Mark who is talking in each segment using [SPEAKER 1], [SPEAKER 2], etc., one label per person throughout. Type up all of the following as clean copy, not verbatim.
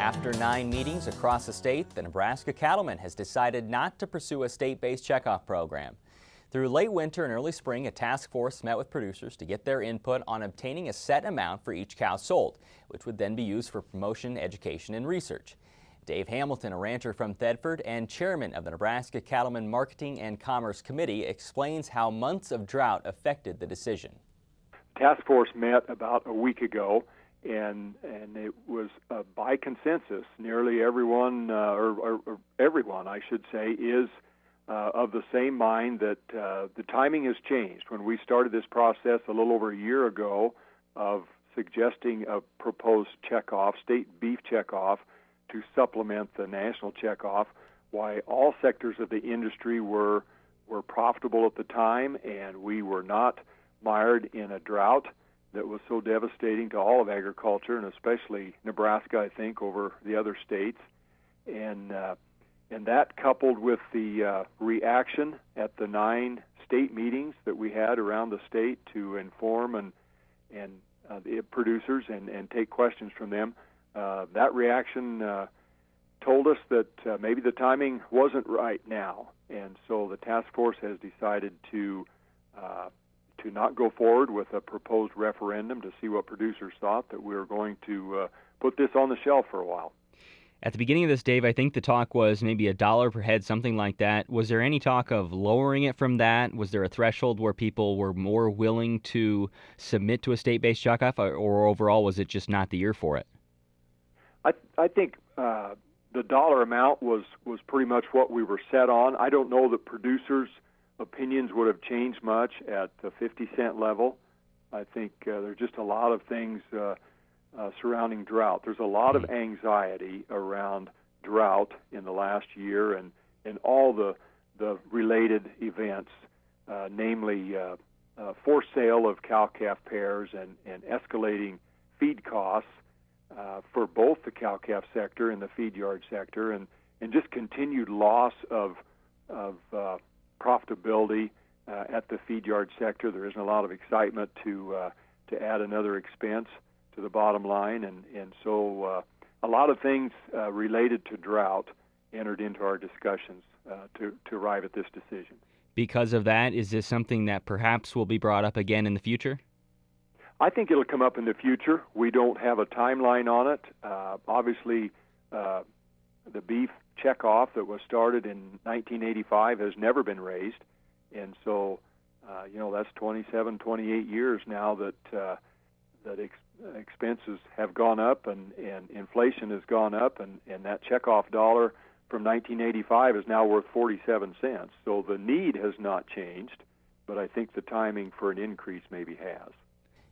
[SPEAKER 1] After 9 meetings across the state, the Nebraska Cattlemen has decided not to pursue a state-based checkoff program. Through late winter and early spring, a task force met with producers to get their input on obtaining a set amount for each cow sold, which would then be used for promotion, education, and research. Dave Hamilton, a rancher from Thedford and chairman of the Nebraska Cattlemen Marketing and Commerce Committee, explains how months of drought affected the decision.
[SPEAKER 2] Task force met about a week ago, and it was by consensus. Nearly everyone, or everyone, I should say, is of the same mind that the timing has changed. When we started this process a little over a year ago of suggesting a proposed checkoff, state beef checkoff, to supplement the national checkoff, why all sectors of the industry were profitable at the time, and we were not mired in a drought that was so devastating to all of agriculture, and especially Nebraska, I think, over the other states. And that, coupled with the reaction at the 9 state meetings that we had around the state to inform and the producers and take questions from them, that reaction told us that maybe the timing wasn't right now. And so the task force has decided to not go forward with a proposed referendum to see what producers thought, that we were going to put this on the shelf for a while.
[SPEAKER 1] At the beginning of this, Dave, I think the talk was maybe $1 per head, something like that. Was there any talk of lowering it from that? Was there a threshold where people were more willing to submit to a state-based checkoff, or overall was it just not the year for it?
[SPEAKER 2] I think the dollar amount was pretty much what we were set on. I don't know that producers' opinions would have changed much at the 50-cent level. I think there's just a lot of things surrounding drought. There's a lot of anxiety around drought in the last year and all the related events, namely forced sale of cow-calf pairs and escalating feed costs for both the cow-calf sector and the feed yard sector, and just continued loss of profitability at the feed yard sector. There isn't a lot of excitement to add another expense to the bottom line, and so a lot of things related to drought entered into our discussions to arrive at this decision.
[SPEAKER 1] Because of that, is this something that perhaps will be brought up again in the future?
[SPEAKER 2] I think it'll come up in the future. We don't have a timeline on it. Obviously, the beef checkoff that was started in 1985 has never been raised, and so that's 27, 28 years now that expenses have gone up and inflation has gone up, and that checkoff dollar from 1985 is now worth 47 cents. So the need has not changed, but I think the timing for an increase maybe has.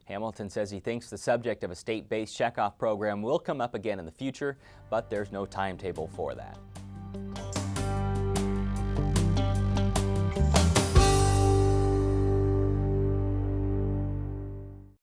[SPEAKER 1] Hamilton says he thinks the subject of a state-based checkoff program will come up again in the future, but there's no timetable for that.